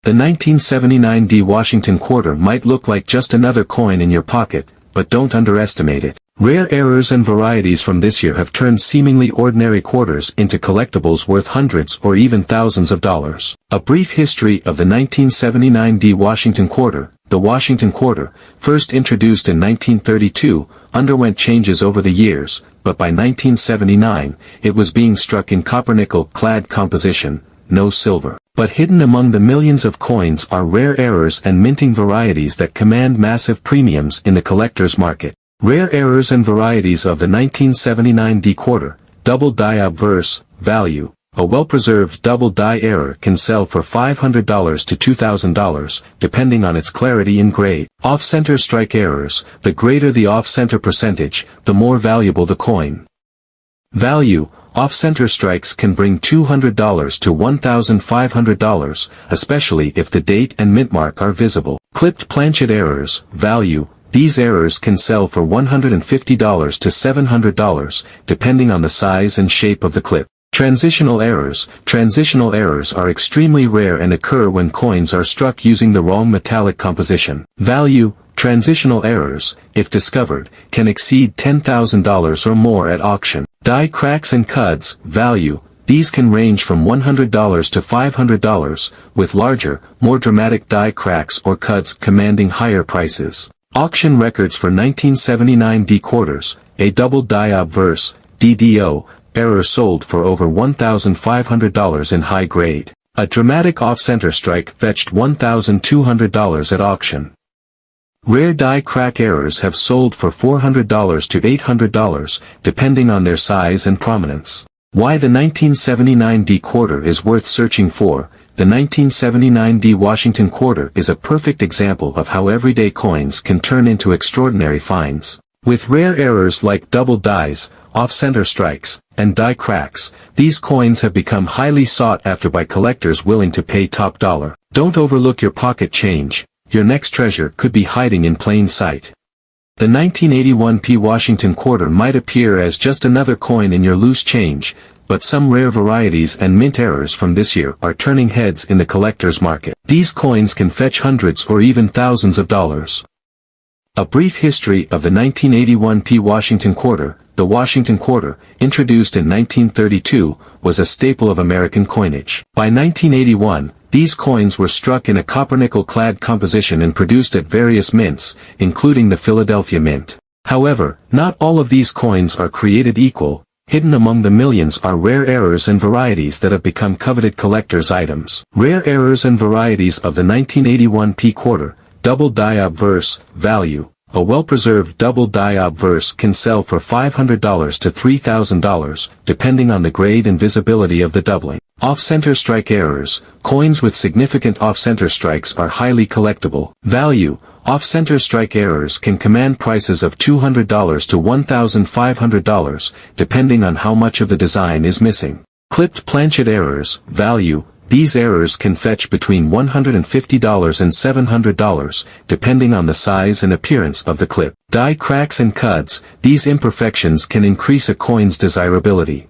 The 1979 D Washington quarter might look like just another coin in your pocket, but don't underestimate it. Rare errors and varieties from this year have turned seemingly ordinary quarters into collectibles worth hundreds or even thousands of dollars. A brief history of the 1979 D Washington quarter. The Washington quarter, first introduced in 1932, underwent changes over the years, but by 1979, it was being struck in copper-nickel-clad composition, no silver. But hidden among the millions of coins are rare errors and minting varieties that command massive premiums in the collector's market. Rare errors and varieties of the 1979 D quarter, double die obverse, value. A well-preserved double die error can sell for $500 to $2,000, depending on its clarity and grade. Off-center strike errors, the greater the off-center percentage, the more valuable the coin. Value, off-center strikes can bring $200 to $1,500, especially if the date and mint mark are visible. Clipped planchet errors, value, these errors can sell for $150 to $700, depending on the size and shape of the clip. Transitional errors. Transitional errors are extremely rare and occur when coins are struck using the wrong metallic composition. Value. Transitional errors, if discovered, can exceed $10,000 or more at auction. Die cracks and cuds. Value. These can range from $100 to $500, with larger, more dramatic die cracks or cuds commanding higher prices. Auction records for 1979 D quarters, a double die obverse, DDO, error sold for over $1,500 in high grade. A dramatic off-center strike fetched $1,200 at auction. Rare die crack errors have sold for $400 to $800, depending on their size and prominence. Why the 1979 D quarter is worth searching for. The 1979 D Washington quarter is a perfect example of how everyday coins can turn into extraordinary finds. With rare errors like double dies, off-center strikes, and die cracks, these coins have become highly sought after by collectors willing to pay top dollar. Don't overlook your pocket change. Your next treasure could be hiding in plain sight. The 1981 P Washington quarter might appear as just another coin in your loose change, but some rare varieties and mint errors from this year are turning heads in the collector's market. These coins can fetch hundreds or even thousands of dollars. A brief history of the 1981 P Washington quarter. The Washington quarter, introduced in 1932, was a staple of American coinage. By 1981, these coins were struck in a copper-nickel-clad composition and produced at various mints, including the Philadelphia Mint. However, not all of these coins are created equal. Hidden among the millions are rare errors and varieties that have become coveted collector's items. Rare errors and varieties of the 1981 P quarter, double die obverse, value. A well-preserved double die obverse can sell for $500 to $3,000, depending on the grade and visibility of the doubling. Off-center strike errors. Coins with significant off-center strikes are highly collectible. Value. Off-center strike errors can command prices of $200 to $1,500, depending on how much of the design is missing. Clipped planchet errors. Value. These errors can fetch between $150 and $700, depending on the size and appearance of the clip. Die cracks and cuds. These imperfections can increase a coin's desirability.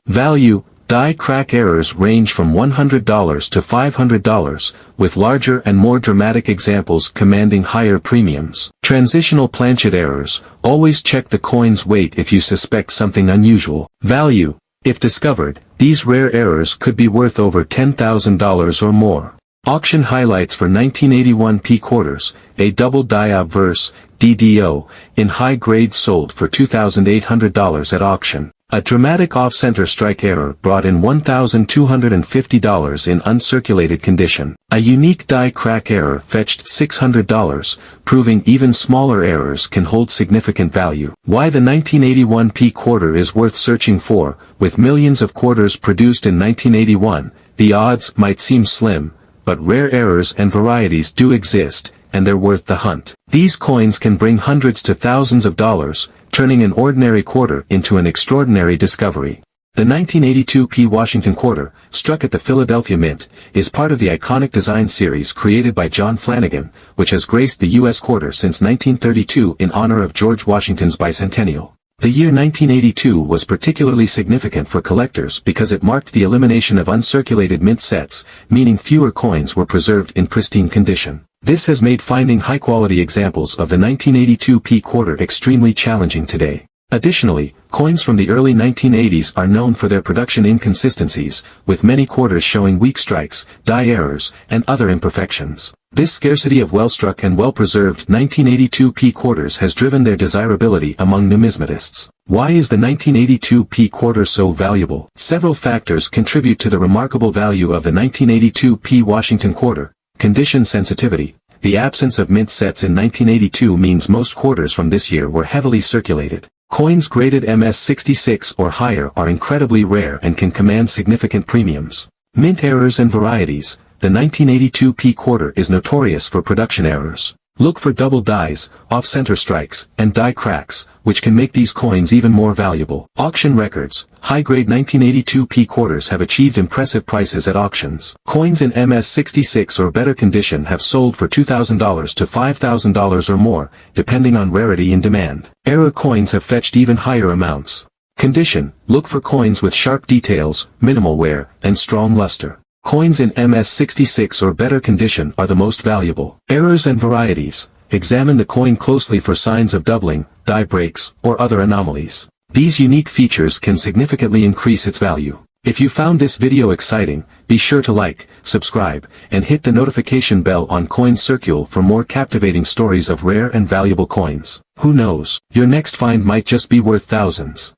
Value. Die crack errors range from $100 to $500, with larger and more dramatic examples commanding higher premiums. Transitional planchet errors. Always check the coin's weight if you suspect something unusual. Value. If discovered, these rare errors could be worth over $10,000 or more. Auction highlights for 1981 P quarters, a double die obverse, DDO, in high grade sold for $2,800 at auction. A dramatic off-center strike error brought in $1,250 in uncirculated condition. A unique die crack error fetched $600, proving even smaller errors can hold significant value. Why the 1981 P quarter is worth searching for. With millions of quarters produced in 1981, the odds might seem slim, but rare errors and varieties do exist, and they're worth the hunt. These coins can bring hundreds to thousands of dollars, turning an ordinary quarter into an extraordinary discovery. The 1982 P Washington quarter, struck at the Philadelphia Mint, is part of the iconic design series created by John Flanagan, which has graced the U.S. quarter since 1932 in honor of George Washington's bicentennial. The year 1982 was particularly significant for collectors because it marked the elimination of uncirculated mint sets, meaning fewer coins were preserved in pristine condition. This has made finding high-quality examples of the 1982 P quarter extremely challenging today. Additionally, coins from the early 1980s are known for their production inconsistencies, with many quarters showing weak strikes, die errors, and other imperfections. This scarcity of well-struck and well-preserved 1982 P quarters has driven their desirability among numismatists. Why is the 1982 P quarter so valuable? Several factors contribute to the remarkable value of the 1982 P Washington quarter. Condition sensitivity. The absence of mint sets in 1982 means most quarters from this year were heavily circulated. Coins graded MS66 or higher are incredibly rare and can command significant premiums. Mint errors and varieties. The 1982 P quarter is notorious for production errors. Look for double dies, off-center strikes, and die cracks, which can make these coins even more valuable. Auction records. High-grade 1982 P quarters have achieved impressive prices at auctions. Coins in MS66 or better condition have sold for $2,000 to $5,000 or more, depending on rarity and demand. Error coins have fetched even higher amounts. Condition. Look for coins with sharp details, minimal wear, and strong luster. Coins in MS66 or better condition are the most valuable. Errors and varieties. Examine the coin closely for signs of doubling, die breaks, or other anomalies. These unique features can significantly increase its value. If you found this video exciting, be sure to like, subscribe, and hit the notification bell on Coin Circle for more captivating stories of rare and valuable coins. Who knows, your next find might just be worth thousands.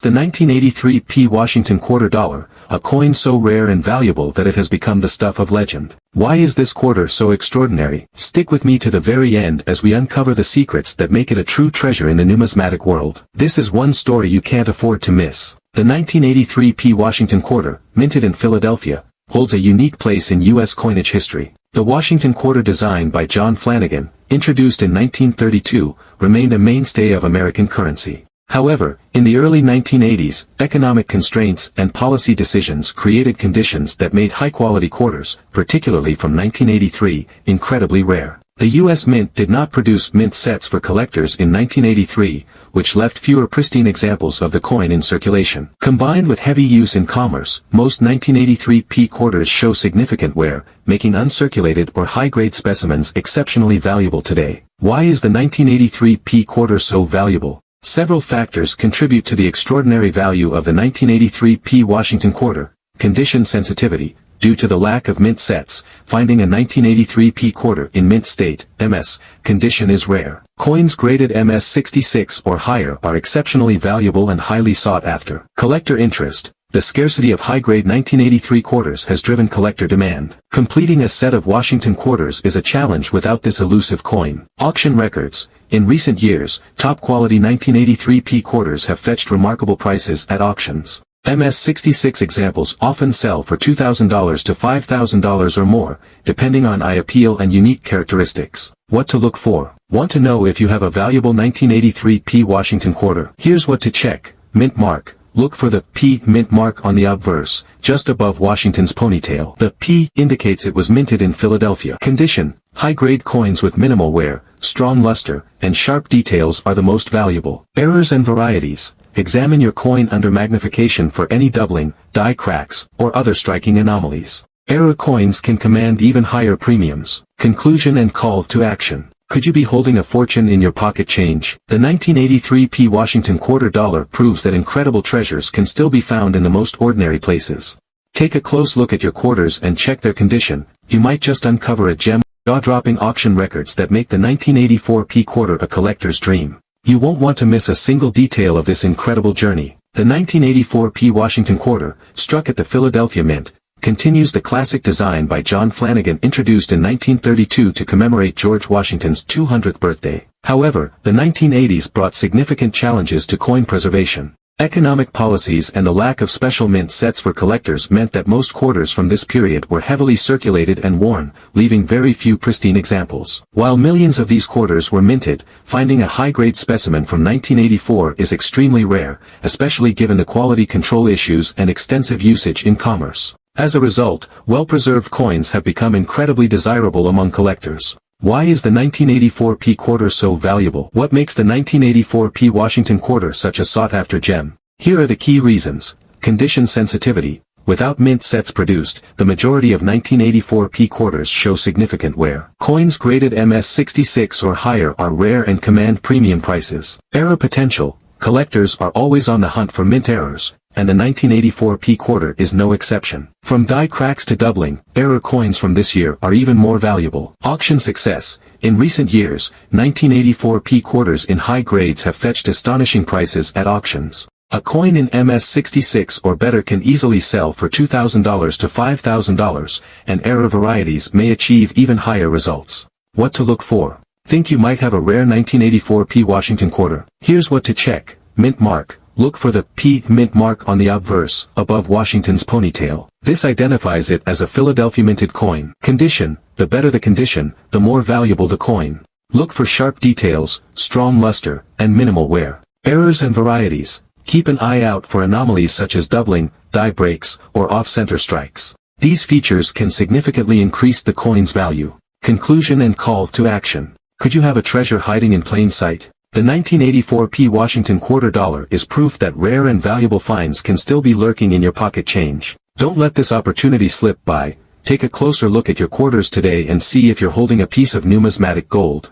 The 1983 P Washington quarter dollar, a coin so rare and valuable that it has become the stuff of legend. Why is this quarter so extraordinary? Stick with me to the very end as we uncover the secrets that make it a true treasure in the numismatic world. This is one story you can't afford to miss. The 1983 P Washington quarter, minted in Philadelphia, holds a unique place in U.S. coinage history. The Washington quarter, designed by John Flanagan, introduced in 1932, remained a mainstay of American currency. However, in the early 1980s, economic constraints and policy decisions created conditions that made high-quality quarters, particularly from 1983, incredibly rare. The U.S. Mint did not produce mint sets for collectors in 1983, which left fewer pristine examples of the coin in circulation. Combined with heavy use in commerce, most 1983 P quarters show significant wear, making uncirculated or high-grade specimens exceptionally valuable today. Why is the 1983 P quarter so valuable? Several factors contribute to the extraordinary value of the 1983 P Washington quarter. Condition sensitivity. Due to the lack of mint sets, finding a 1983 P quarter in mint state, MS, condition is rare. Coins graded MS66 or higher are exceptionally valuable and highly sought after. Collector interest. The scarcity of high-grade 1983 quarters has driven collector demand. Completing a set of Washington quarters is a challenge without this elusive coin. Auction records. In recent years, top-quality 1983 P quarters have fetched remarkable prices at auctions. MS66 examples often sell for $2,000 to $5,000 or more, depending on eye appeal and unique characteristics. What to look for? Want to know if you have a valuable 1983 P Washington quarter? Here's what to check. Mint mark. Look for the P mint mark on the obverse, just above Washington's ponytail. The P indicates it was minted in Philadelphia. Condition. High-grade coins with minimal wear, strong luster, and sharp details are the most valuable. Errors and varieties. Examine your coin under magnification for any doubling, die cracks, or other striking anomalies. Error coins can command even higher premiums. Conclusion and call to action. Could you be holding a fortune in your pocket change? The 1983 P Washington quarter dollar proves that incredible treasures can still be found in the most ordinary places. Take a close look at your quarters and check their condition. You might just uncover a gem. Jaw-dropping auction records that make the 1984 P quarter a collector's dream. You won't want to miss a single detail of this incredible journey. The 1984 P Washington quarter, struck at the Philadelphia Mint, continues the classic design by John Flanagan, introduced in 1932 to commemorate George Washington's 200th birthday. However, the 1980s brought significant challenges to coin preservation. Economic policies and the lack of special mint sets for collectors meant that most quarters from this period were heavily circulated and worn, leaving very few pristine examples. While millions of these quarters were minted, finding a high-grade specimen from 1984 is extremely rare, especially given the quality control issues and extensive usage in commerce. As a result, well-preserved coins have become incredibly desirable among collectors. Why is the 1984p quarter so valuable? What makes the 1984p Washington quarter such a sought-after gem? Here are the key reasons. Condition sensitivity. Without mint sets produced, the majority of 1984p quarters show significant wear. Coins graded MS66 or higher are rare and command premium prices. Error potential. Collectors are always on the hunt for mint errors, and the 1984p quarter is no exception. From die cracks to doubling, error coins from this year are even more valuable. Auction success. In recent years, 1984p quarters in high grades have fetched astonishing prices at auctions. A coin in MS66 or better can easily sell for $2,000 to $5,000, and error varieties may achieve even higher results. What to look for? Think you might have a rare 1984p Washington quarter? Here's what to check. Mint mark. Look for the P mint mark on the obverse, above Washington's ponytail. This identifies it as a Philadelphia minted coin. Condition. The better the condition, the more valuable the coin. Look for sharp details, strong luster, and minimal wear. Errors and varieties. Keep an eye out for anomalies such as doubling, die breaks, or off-center strikes. These features can significantly increase the coin's value. Conclusion and call to action. Could you have a treasure hiding in plain sight? The 1984p Washington quarter dollar is proof that rare and valuable finds can still be lurking in your pocket change. Don't let this opportunity slip by. Take a closer look at your quarters today and see if you're holding a piece of numismatic gold.